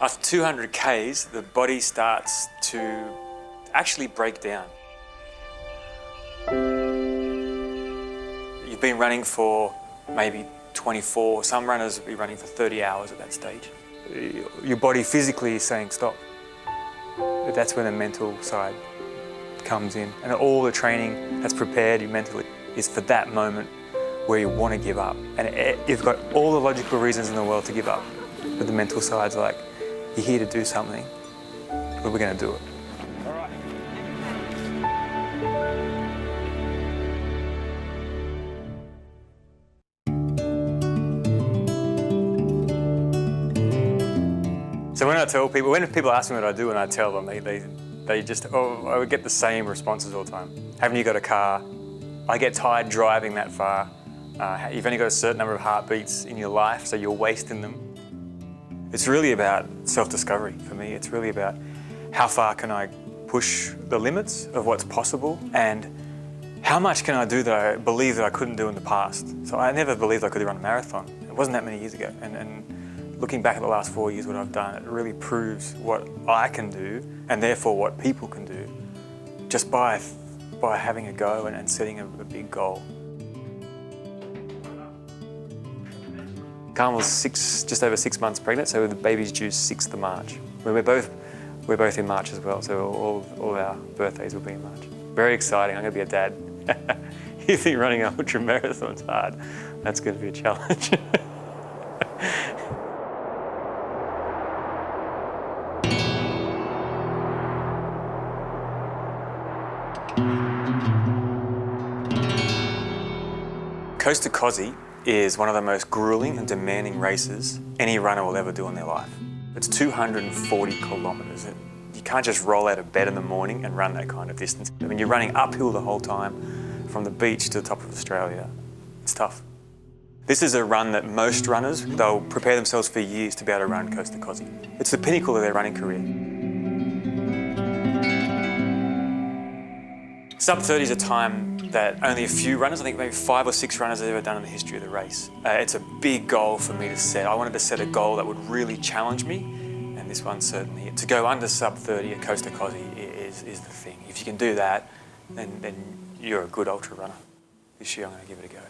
After 200 Ks, the body starts to actually break down. You've been running for maybe 24, some runners will be running for 30 hours at that stage. Your body physically is saying stop. That's when the mental side comes in. And all the training that's prepared you mentally is for that moment where you want to give up. And you've got all the logical reasons in the world to give up. But the mental side's like, you're here to do something, but we're going to do it. All right. So when I tell people, when people ask me what I do and I tell them, they just, I would get the same responses all the time. Haven't you got a car? I get tired driving that far. You've only got a certain number of heartbeats in your life, so you're wasting them. It's really about self-discovery for me. It's really about how far can I push the limits of what's possible and how much can I do that I believe that I couldn't do in the past. So I never believed I could run a marathon. It wasn't that many years ago. And looking back at the last 4 years, what I've done, it really proves what I can do and therefore what people can do just by having a go and setting a big goal. Carmel's just over 6 months pregnant, so the baby's due 6th of March. We're both in March as well, so all of our birthdays will be in March. Very exciting. I'm going to be a dad. You think running an ultra marathon's hard? That's going to be a challenge. Kosci is one of the most grueling and demanding races any runner will ever do in their life. It's 240 kilometres. You can't just roll out of bed in the morning and run that kind of distance. I mean, you're running uphill the whole time from the beach to the top of Australia. It's tough. This is a run that most runners, they'll prepare themselves for years to be able to run Kosci. It's the pinnacle of their running career. Sub 30 is a time that only a few runners, I think maybe 5 or 6 runners have ever done in the history of the race. It's a big goal for me to set. I wanted to set a goal that would really challenge me, and this one certainly. To go under sub 30 at Kosci is the thing. If you can do that, then you're a good ultra runner. This year I'm going to give it a go.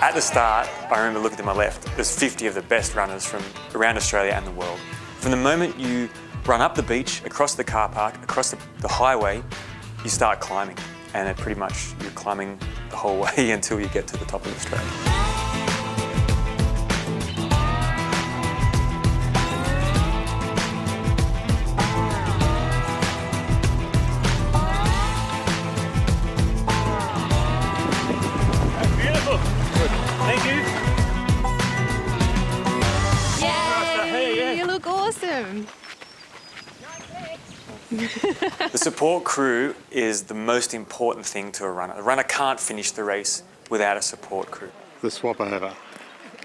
At the start, I remember looking to my left, there's 50 of the best runners from around Australia and the world. From the moment you run up the beach, across the car park, across the highway, you start climbing. And pretty much you're climbing the whole way until you get to the top of Australia. Thank you. Yay! You look awesome. The support crew is the most important thing to a runner. A runner can't finish the race without a support crew. The swap over,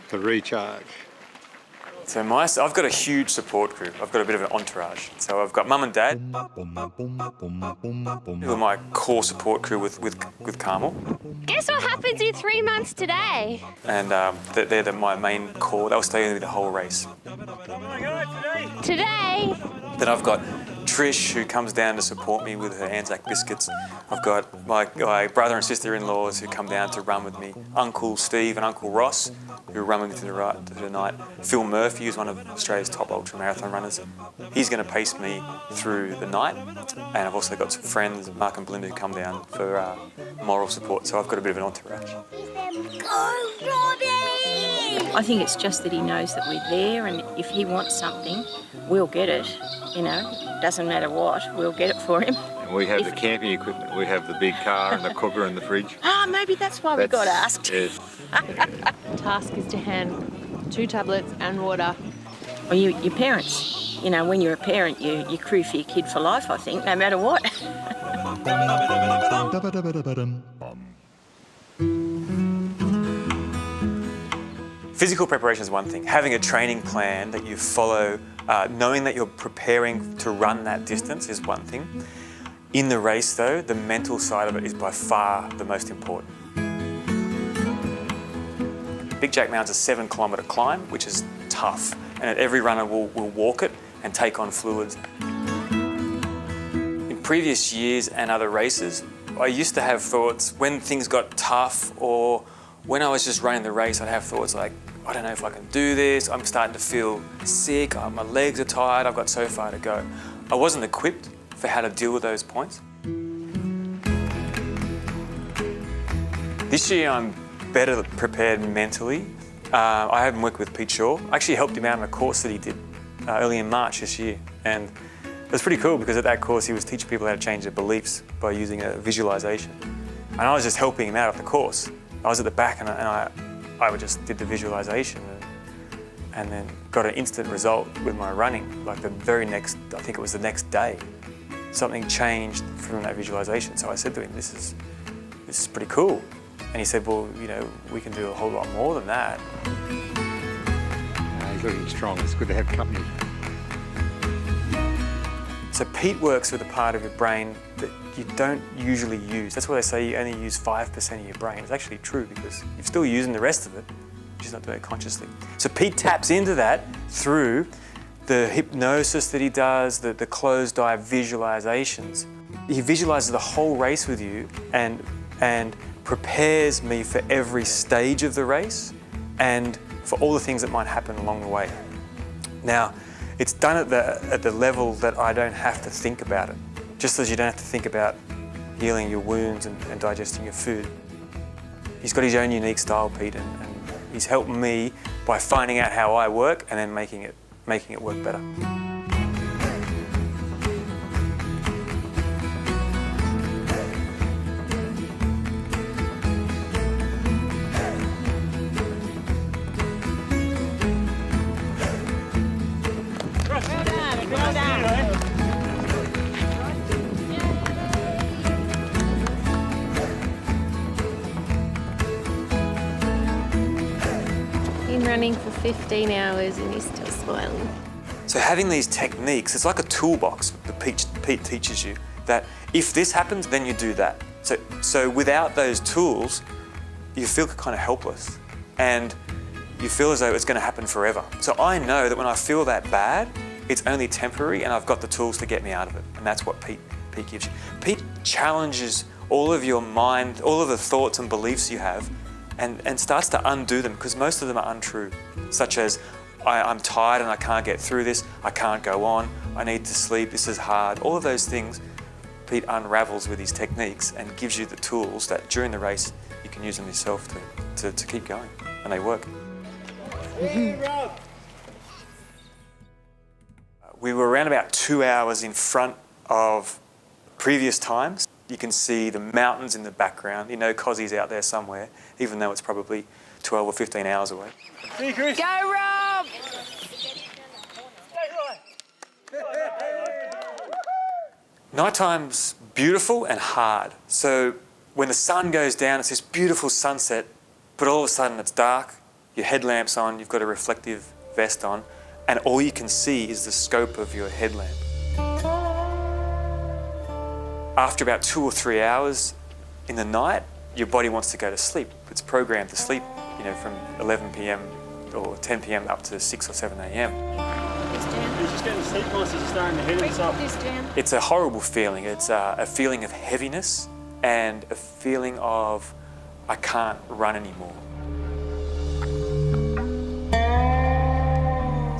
the recharge. So I've got a huge support crew. I've got a bit of an entourage. So I've got mum and dad, who are my core support crew with Carmel. Guess what happens in 3 months today? And they're my main core. They'll stay with me the whole race. Today? Then I've got Trish, who comes down to support me with her Anzac biscuits. I've got my brother and sister-in-laws who come down to run with me. Uncle Steve and Uncle Ross, who run with me to the night. Phil Murphy, who's one of Australia's top ultra marathon runners. He's going to pace me through the night. And I've also got some friends, Mark and Belinda, who come down for moral support. So I've got a bit of an entourage. I think it's just that he knows that we're there, and if he wants something, we'll get it. You know, doesn't matter what, we'll get it for him. And we have the camping equipment. We have the big car and the cooker and the fridge. Maybe that's why we got asked. Yes. The task is to hand 2 tablets and water. Well, your parents, you know, when you're a parent, you crew for your kid for life, I think, no matter what. Physical preparation is one thing. Having a training plan that you follow Knowing that you're preparing to run that distance is one thing. In the race though, the mental side of it is by far the most important. Big Jack Mountain's a 7-kilometre climb, which is tough, and every runner will walk it and take on fluids. In previous years and other races, I used to have thoughts when things got tough, or when I was just running the race, I'd have thoughts like, I don't know if I can do this, I'm starting to feel sick, my legs are tired, I've got so far to go. I wasn't equipped for how to deal with those points. This year I'm better prepared mentally. I haven't worked with Pete Shaw. I actually helped him out on a course that he did early in March this year. And it was pretty cool because at that course he was teaching people how to change their beliefs by using a visualization. And I was just helping him out at the course. I was at the back and I just did the visualization and then got an instant result with my running. Like the very next, I think it was the next day, something changed from that visualization. So I said to him, this is pretty cool. And he said, well, you know, we can do a whole lot more than that. He's looking strong. It's good to have company. So Pete works with a part of your brain that you don't usually use. That's why they say you only use 5% of your brain. It's actually true because you're still using the rest of it, you're just not doing it consciously. So Pete taps into that through the hypnosis that he does, the closed eye visualizations. He visualizes the whole race with you and prepares me for every stage of the race and for all the things that might happen along the way. Now, it's done at the level that I don't have to think about it, just as you don't have to think about healing your wounds and digesting your food. He's got his own unique style, Pete, and he's helped me by finding out how I work and then making it work better. Been running for 15 hours and he's still smiling. So having these techniques, it's like a toolbox that Pete teaches you, that if this happens, then you do that. So without those tools, you feel kind of helpless and you feel as though it's going to happen forever. So I know that when I feel that bad, it's only temporary and I've got the tools to get me out of it. And that's what Pete gives you. Pete challenges all of your mind, all of the thoughts and beliefs you have, and starts to undo them, because most of them are untrue, such as, I'm tired and I can't get through this, I can't go on, I need to sleep, this is hard. All of those things Pete unravels with his techniques and gives you the tools that during the race you can use them yourself to keep going, and they work. We were around about 2 hours in front of previous times. You can see the mountains in the background. You know Kosci's out there somewhere, even though it's probably 12 or 15 hours away. See you, Chris. Go, Rob! Nighttime's beautiful and hard. So when the sun goes down, it's this beautiful sunset, but all of a sudden it's dark, your headlamp's on, you've got a reflective vest on, and all you can see is the scope of your headlamp. After about 2 or 3 hours in the night, your body wants to go to sleep. It's programmed to sleep, you know, from 11 p.m. or 10 p.m. up to 6 or 7 a.m. He's just getting sleep monsters are starting to hit himself. It's a horrible feeling. It's a feeling of heaviness and a feeling of, I can't run anymore.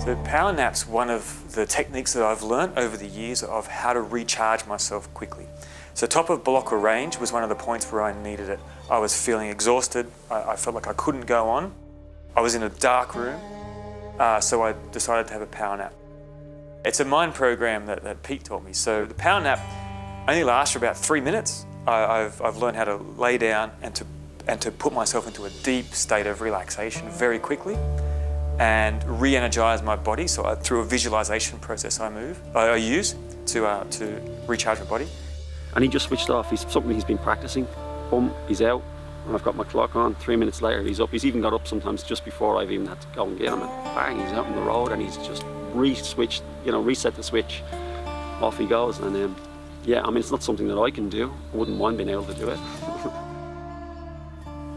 So power nap's one of the techniques that I've learned over the years of how to recharge myself quickly. So top of Blocker Range was one of the points where I needed it. I was feeling exhausted. I felt like I couldn't go on. I was in a dark room, so I decided to have a power nap. It's a mind program that Pete taught me. So the power nap only lasts for about 3 minutes. I've learned how to lay down and to put myself into a deep state of relaxation very quickly and re-energize my body. So through a visualization process I use to recharge my body. And he just switched off. It's something he's been practicing. Boom, he's out. And I've got my clock on. 3 minutes later, he's up. He's even got up sometimes just before I've even had to go and get him. And bang, he's out on the road and he's just reset the switch, off he goes. And yeah, I mean, it's not something that I can do. I wouldn't mind being able to do it.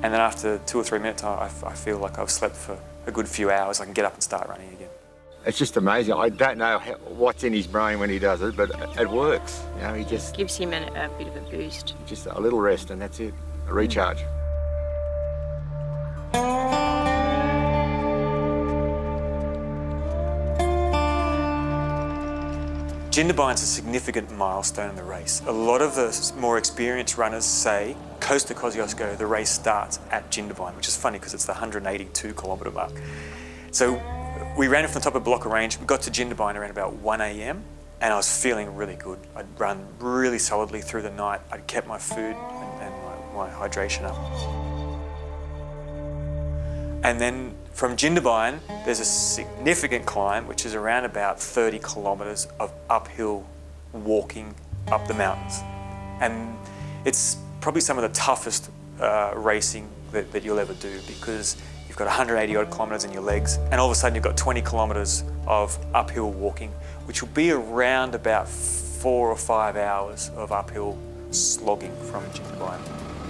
And then after 2 or 3 minutes, I feel like I've slept for a good few hours. I can get up and start running again. It's just amazing. I don't know what's in his brain when he does it, but it works. You know, he just Gives him a bit of a boost. just a little rest and that's it. A recharge. Jindabyne's a significant milestone in the race. A lot of the more experienced runners say coast to Kosciuszko, the race starts at Jindabyne, which is funny because it's the 182 kilometre mark. So we ran from the top of Blocker Range. We got to Jindabyne around about 1 a.m. and I was feeling really good. I'd run really solidly through the night. I'd kept my food and my hydration up. And then from Jindabyne, there's a significant climb, which is around about 30 kilometres of uphill walking up the mountains. And it's probably some of the toughest racing that you'll ever do, because you've got 180 odd kilometres in your legs, and all of a sudden you've got 20 kilometres of uphill walking, which will be around about 4 or 5 hours of uphill slogging from Jindabyne.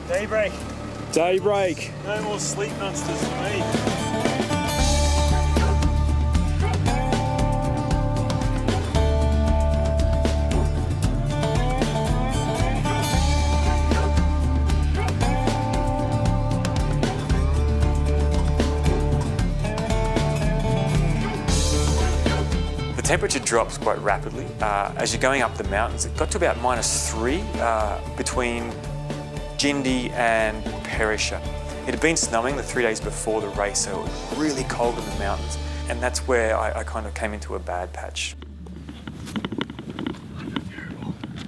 Daybreak. Daybreak. No more sleep monsters for me. The temperature drops quite rapidly as you're going up the mountains. It got to about -3 between Jindy and Perisher. It had been snowing the 3 days before the race, so it was really cold in the mountains, and that's where I kind of came into a bad patch.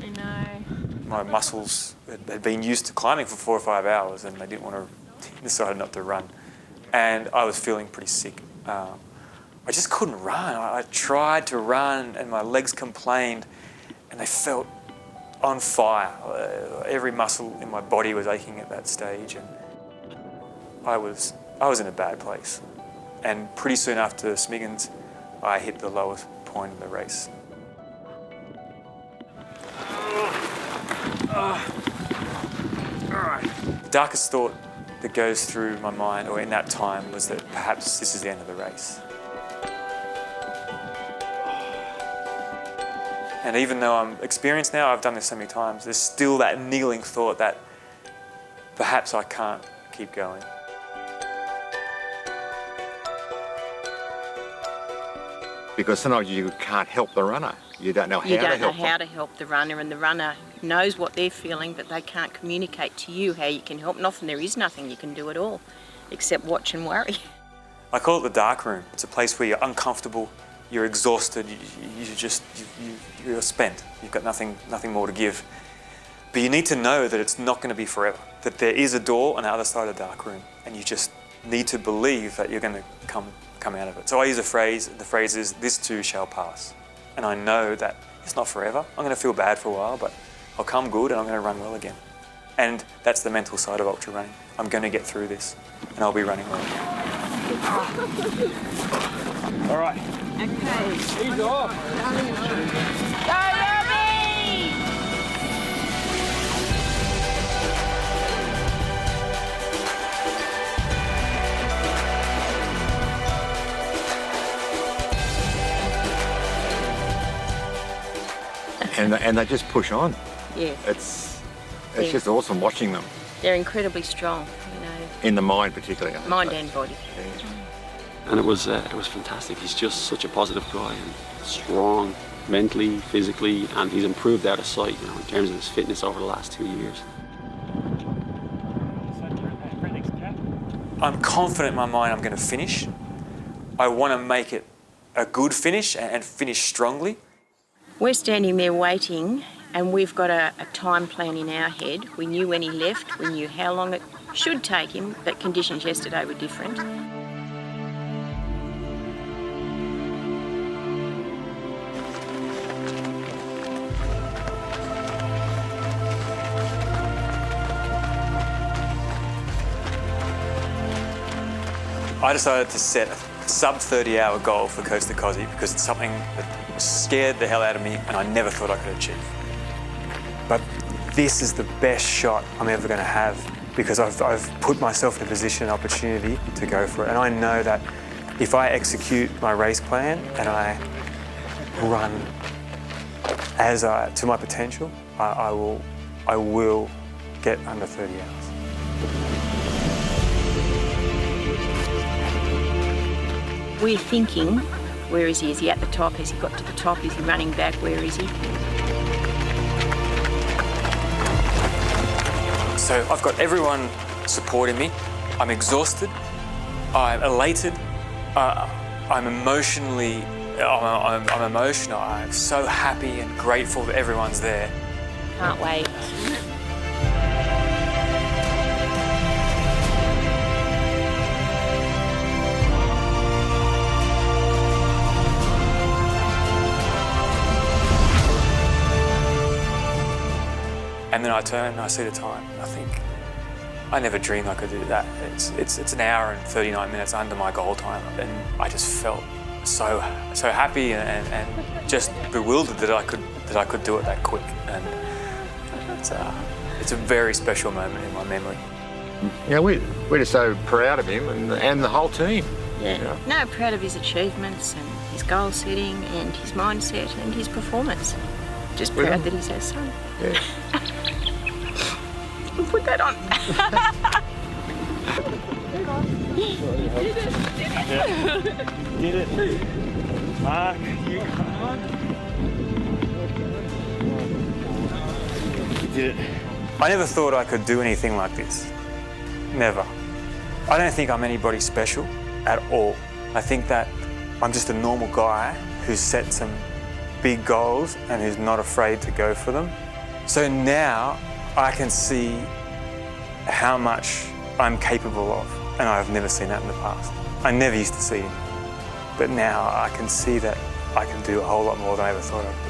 I know. My muscles had been used to climbing for 4 or 5 hours, and they didn't want to, decided not to run. And I was feeling pretty sick. I just couldn't run. I tried to run and my legs complained and they felt on fire. Every muscle in my body was aching at that stage, and I was in a bad place. And pretty soon after Smiggins, I hit the lowest point in the race. The darkest thought that goes through my mind, or in that time, was that perhaps this is the end of the race. And even though I'm experienced now, I've done this so many times, there's still that niggling thought that perhaps I can't keep going. Because sometimes you can't help the runner. You don't know how to help them. You don't know how to help the runner, and the runner knows what they're feeling, but they can't communicate to you how you can help. And often there is nothing you can do at all, except watch and worry. I call it the dark room. It's a place where you're uncomfortable, you're exhausted, you're spent. You've got nothing more to give. But you need to know that it's not going to be forever, that there is a door on the other side of the dark room, and you just need to believe that you're going to come out of it. So I use a phrase, the phrase is, "This too shall pass." And I know that it's not forever. I'm going to feel bad for a while, but I'll come good and I'm going to run well again. And that's the mental side of ultra running. I'm going to get through this and I'll be running well. All right. Okay. Ease off. Go, Robbie! And they just push on. Yeah. It's Yeah. just awesome watching them. They're incredibly strong, you know, In the mind particularly. I think mind so. and body. And it was fantastic. He's just such a positive guy and strong mentally, physically, and he's improved out of sight, you know, in terms of his fitness over the last 2 years. I'm confident in my mind I'm going to finish. I want to make it a good finish and finish strongly. We're standing there waiting, and we've got a time plan in our head. We knew when he left, we knew how long it should take him, but conditions yesterday were different. I decided to set sub 30-hour goal for Coast to Kosci because it's something that scared the hell out of me and I never thought I could achieve. But this is the best shot I'm ever going to have because I've put myself in a position and opportunity to go for it. And I know that if I execute my race plan and I run to my potential, I will get under 30 hours. We're thinking, where is he? Is he at the top? Has he got to the top? Is he running back? Where is he? So I've got everyone supporting me. I'm exhausted. I'm elated. I'm emotional. I'm so happy and grateful that everyone's there. Can't wait. And then I turn and I see the time. And I think, I never dreamed I could do that. It's an hour and 39 minutes under my goal time, and I just felt so happy and just bewildered that I could do it that quick. And it's a very special moment in my memory. Yeah, we're just so proud of him and the whole team. Yeah. You know. No, proud of his achievements and his goal setting and his mindset and his performance. Just proud that he's our son. Yeah. We'll put that on. Did it. Mark, you come on. You did it. I never thought I could do anything like this. Never. I don't think I'm anybody special at all. I think that I'm just a normal guy who's set some big goals and who's not afraid to go for them. So now I can see how much I'm capable of, and I've never seen that in the past. I never used to see it, but now I can see that I can do a whole lot more than I ever thought I could.